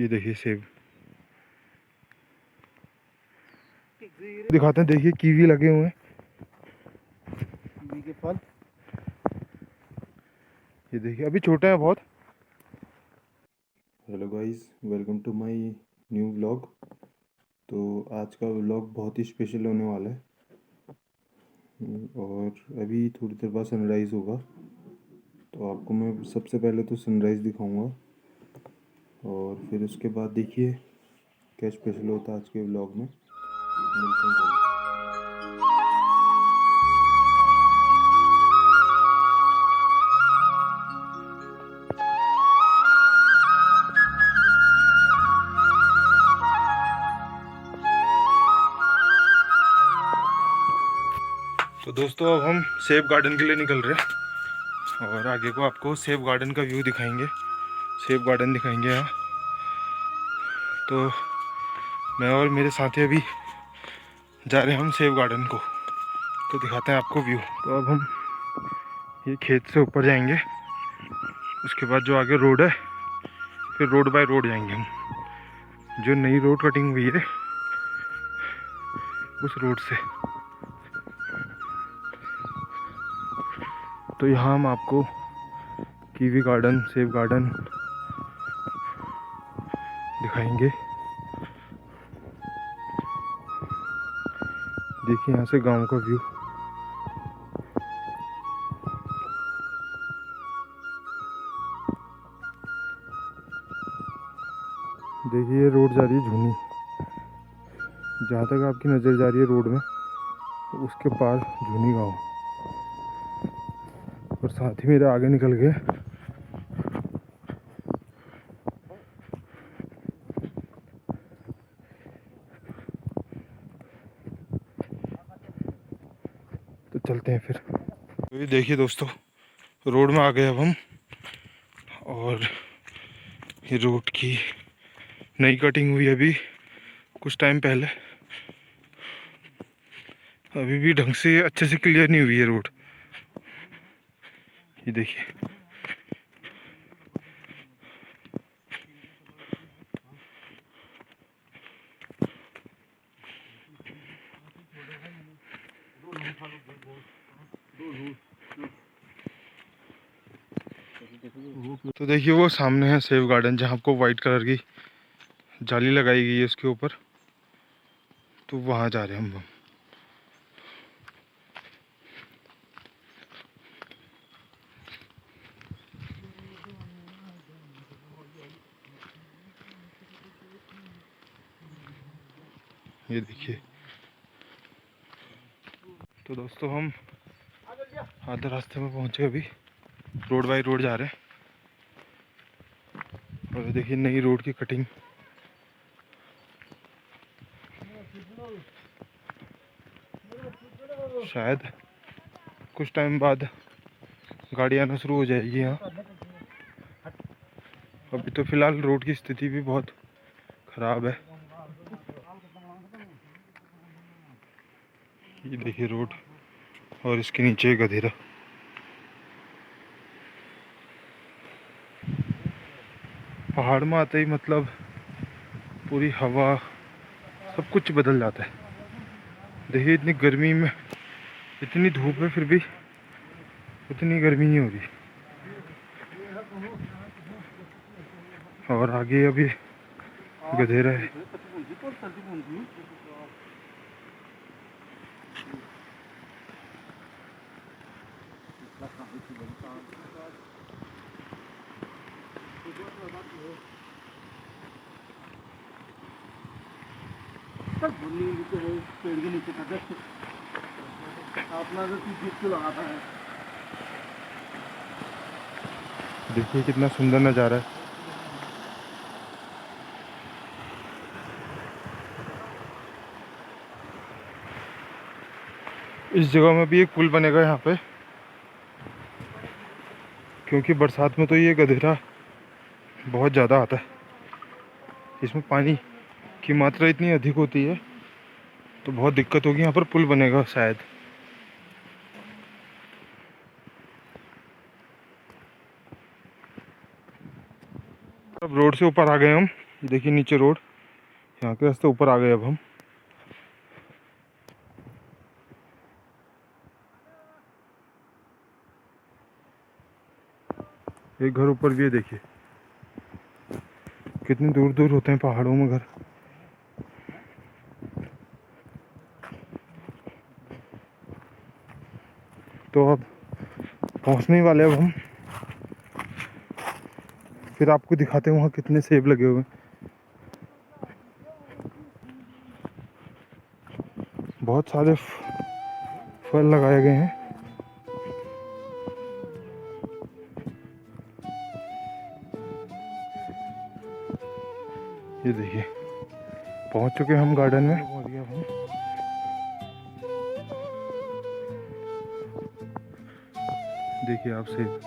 ये देखिए सेब दिखाते हैं। देखिए कीवी लगे हुए हैं, कीवी के फल। ये देखिए अभी छोटा है बहुत। Hello guys, welcome to my new vlog. तो आज का व्लॉग बहुत ही स्पेशल होने वाला है और अभी थोड़ी देर बाद सनराइज़ होगा। तो आपको मैं सबसे पहले तो सनराइज़ दिखाऊंगा और फिर उसके बाद देखिए क्या स्पेशल होता है आज के व्लॉग में। मिलते हैं जल्दी। तो दोस्तों अब हम सेब गार्डन के लिए निकल रहे हैं और आगे को आपको सेब गार्डन का व्यू दिखाएंगे, सेब गार्डन दिखाएंगे यहाँ। तो मैं और मेरे साथी अभी जा रहे हैं हम सेब गार्डन को, तो दिखाते हैं आपको व्यू। तो अब हम ये खेत से ऊपर जाएंगे, उसके बाद जो आगे रोड है फिर रोड बाय रोड जाएंगे हम। जो नई रोड कटिंग हुई है उस रोड से। तो यहाँ हम आपको कीवी गार्डन, सेब गार्डन दिखाएंगे। देखिए यहाँ से गांव का व्यू। देखिए ये रोड जा रही है झुनी, जहाँ तक आपकी नज़र जा रही है रोड में उसके पार झुनी गांव। और साथ ही मेरे आगे निकल गए तो चलते हैं फिर। तो ये देखिए दोस्तों रोड में आ गए अब हम, और ये रोड की नई कटिंग हुई अभी कुछ टाइम पहले। अभी भी ढंग से अच्छे से क्लियर नहीं हुई है रोड। ये देखिए तो देखिए वो सामने है सेब गार्डन, जहाँ आपको वाइट कलर की जाली लगाई गई है उसके ऊपर। तो वहाँ जा रहे हैं हम। ये देखिए तो दोस्तों हम आधे रास्ते में पहुँचे, अभी रोड बाई रोड जा रहे हैं। और देखिए नई रोड की कटिंग। शायद कुछ टाइम बाद गाड़ी आना शुरू हो जाएगी यहाँ। अभी तो फिलहाल रोड की स्थिति भी बहुत ख़राब है। ये देखिए रोड और इसके नीचे गधेरा। पहाड़ में आते ही मतलब पूरी हवा सब कुछ बदल जाता है। देखिए इतनी गर्मी में, इतनी धूप है फिर भी उतनी गर्मी नहीं हो रही। और आगे अभी गधेरा है। पेड़ के नीचे अपना लगाता है। देखिए कितना सुंदर नज़ारा है। इस जगह में भी एक पुल बनेगा यहाँ पे, क्योंकि बरसात में तो ये गधेरा बहुत ज़्यादा आता है। इसमें पानी की मात्रा इतनी अधिक होती है तो बहुत दिक्कत होगी। यहाँ पर पुल बनेगा शायद। अब रोड से ऊपर आ गए हम ये देखिए नीचे रोड, यहाँ के रास्ते ऊपर आ गए अब हम। एक घर ऊपर भी है, देखिए कितने दूर दूर होते हैं पहाड़ों में घर। तो अब पहुंचने ही वाले अब हम, फिर आपको दिखाते हैं वहाँ कितने सेब लगे हुए हैं। बहुत सारे फल लगाए गए हैं। ये देखिए पहुंच चुके हम गार्डन में, पहुंच गए हम। देखिए आप सेब,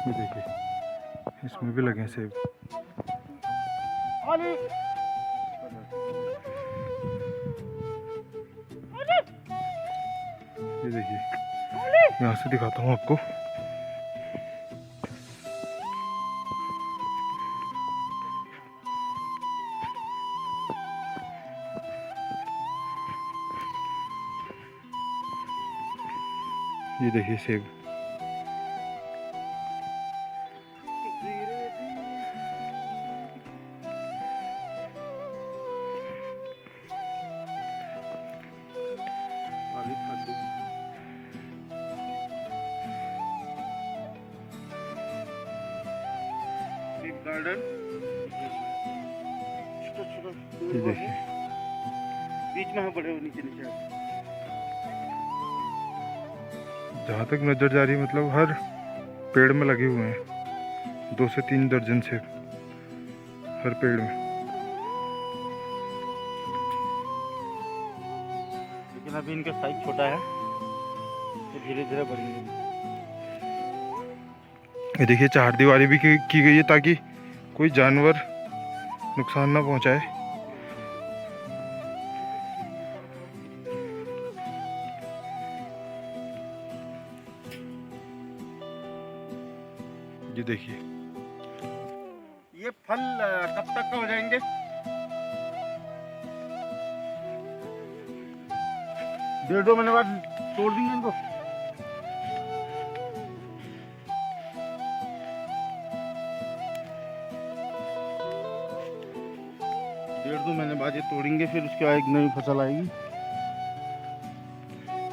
ये देखिए इसमें भी लगे हैं सेब। ये देखिए यहाँ से दिखाता हूँ आपको। ये देखिए सेब, गार्डन ये देखिए बीच में है, बड़े नीचे नीचे। जहाँ तक नजर जा रही है, मतलब हर पेड़ में लगे हुए हैं 2 से 3 दर्जन सेब हर पेड़ में। लेकिन अभी इनका साइज छोटा है, तो धीरे धीरे बढ़ेंगे। ये देखिए चारदीवारी भी की गई है ताकि कोई जानवर नुकसान ना पहुंचाए। ये देखिए ये फल कब तक का हो जाएंगे? 1.5-2 महीने बाद तोड़ देंगे इनको। डेढ़ 2 महीने बाद ये तोड़ेंगे, फिर उसके बाद एक नई फसल आएगी।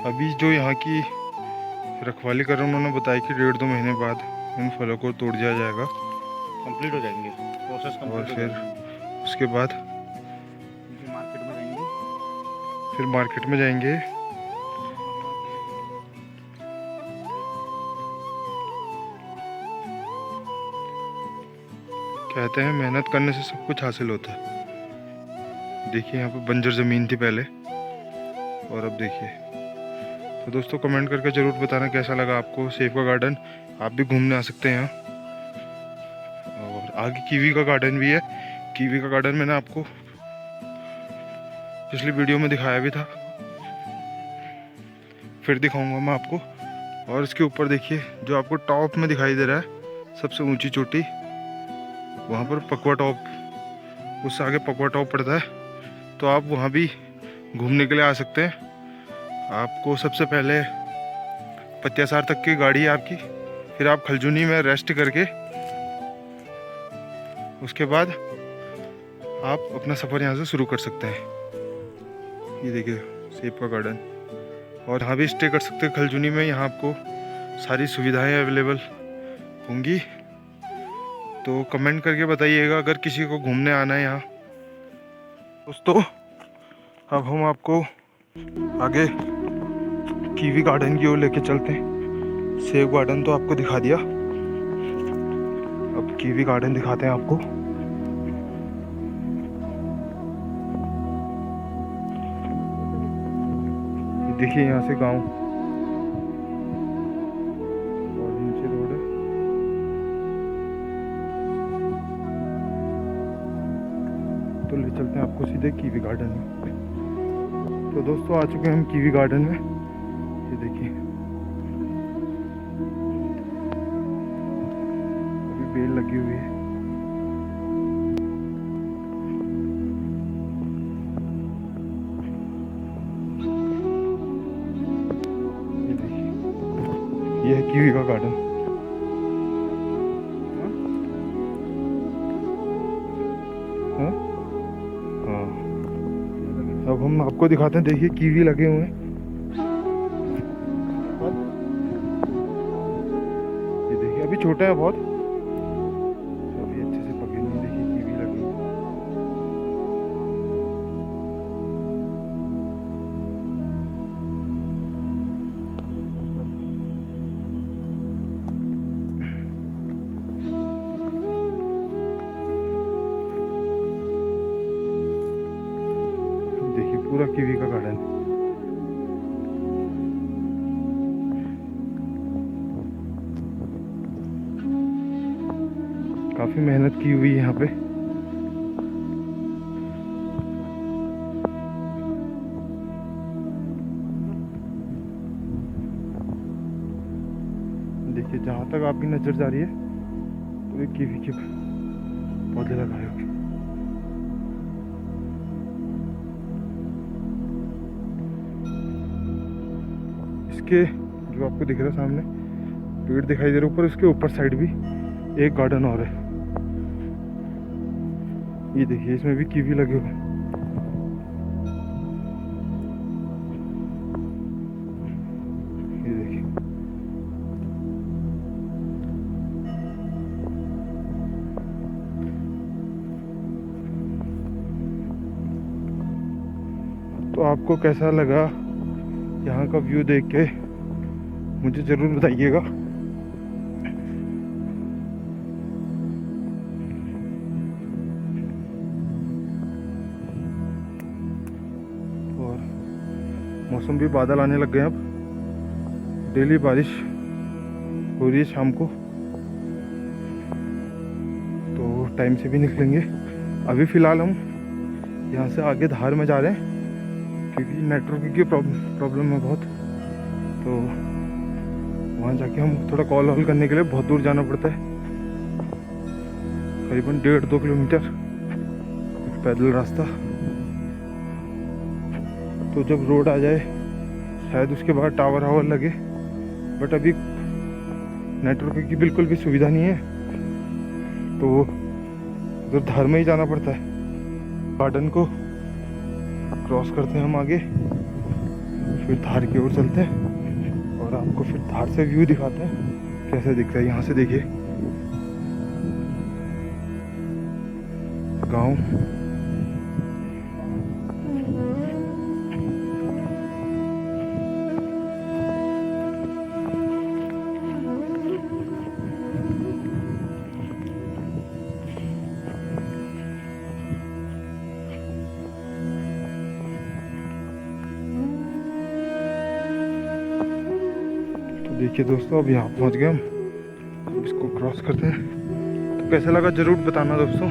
अभी जो यहाँ की रखवाली कर रहे हैं, उन्होंने बताया कि 1.5-2 महीने बाद इन फलों को तोड़ दिया जाएगा, कंप्लीट हो जाएंगे प्रोसेस। और फिर उसके बाद मार्केट में जाएंगे। फिर मार्केट में जाएंगे। कहते हैं मेहनत करने से सब कुछ हासिल होता है। देखिए यहाँ पे बंजर ज़मीन थी पहले, और अब देखिए। तो दोस्तों कमेंट करके ज़रूर बताना कैसा लगा आपको सेब का गार्डन। आप भी घूमने आ सकते हैं यहाँ। और आगे कीवी का गार्डन भी है। कीवी का गार्डन मैंने आपको पिछली वीडियो में दिखाया भी था, फिर दिखाऊंगा मैं आपको। और इसके ऊपर देखिए जो आपको टॉप में दिखाई दे रहा है, सबसे ऊंची चोटी, वहाँ पर पकवा टॉप, उससे आगे पकवा टॉप पड़ता है। तो आप वहाँ भी घूमने के लिए आ सकते हैं। आपको सबसे पहले पत्यासार तक की गाड़ी है आपकी, फिर आप खलजुनी में रेस्ट करके उसके बाद आप अपना सफ़र यहाँ से शुरू कर सकते हैं। ये देखिए सेब का गार्डन। और यहाँ भी स्टे कर सकते हैं खलजुनी में, यहाँ आपको सारी सुविधाएं अवेलेबल होंगी। तो कमेंट करके बताइएगा अगर किसी को घूमने आना है यहाँ। दोस्तों अब हम आपको आगे कीवी गार्डन की ओर लेके चलते हैं। सेब गार्डन तो आपको दिखा दिया, अब कीवी गार्डन दिखाते हैं आपको। देखिए यहाँ से गांव, और नीचे रोड है। तो तो ले चलते हैं आपको सीधे कीवी गार्डन में। तो दोस्तों आ चुके हैं हम कीवी गार्डन में। ये देखिए अभी बेल लगी हुई है। ये देखिए ये है कीवी का गार्डन। हाँ हाँ, अब हम आपको दिखाते हैं। देखिए कीवी लगे हुए हैं। ये देखिए अभी छोटा है बहुत, अभी अच्छे से पके नहीं। देखिए कीवी लगी हुई है। देखिए पूरा कीवी का गार्डन। काफी मेहनत की हुई है यहाँ पे। देखिए जहाँ तक आपकी नजर जा रही है पूरे कीवी के पौधे लगाए हुए। इसके जो आपको दिख रहा है सामने पेड़ दिखाई दे रहा है ऊपर, उसके ऊपर साइड भी एक गार्डन और है। ये देखिए इसमें भी कीवी लगे हुए हैं। ये देखिए तो आपको कैसा लगा यहाँ का व्यू देख के मुझे ज़रूर बताइएगा। और मौसम भी बादल आने लग गए हैं अब। डेली बारिश हो रही है शाम को, तो टाइम से भी निकलेंगे। अभी फ़िलहाल हम यहाँ से आगे धार में जा रहे हैं क्योंकि नेटवर्क की प्रॉब्लम है बहुत। तो वहाँ जाके हम थोड़ा कॉल वॉल करने के लिए बहुत दूर जाना पड़ता है, करीबन 1.5-2 किलोमीटर पैदल रास्ता। तो जब रोड आ जाए शायद उसके बाद टावर वावर लगे, बट अभी नेटवर्क की बिल्कुल भी सुविधा नहीं है, तो उधर धार में ही जाना पड़ता है। गार्डन को क्रॉस करते हैं हम आगे, फिर धार की ओर चलते हैं और आपको फिर धार से व्यू दिखाते हैं कैसे दिखता है। यहाँ से देखिए गांव। देखिए दोस्तों अब यहाँ पहुँच गए हम, अब इसको क्रॉस करते हैं। तो कैसा लगा ज़रूर बताना दोस्तों।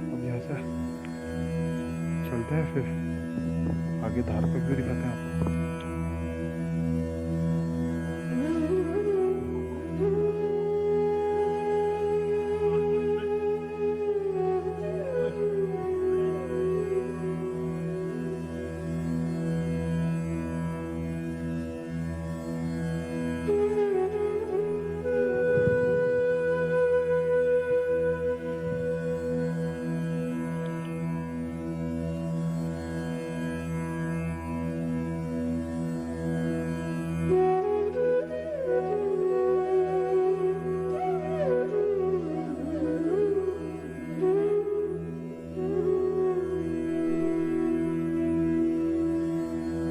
अब यहाँ से चलते हैं, फिर आगे धार पर भी दिखाते हैं।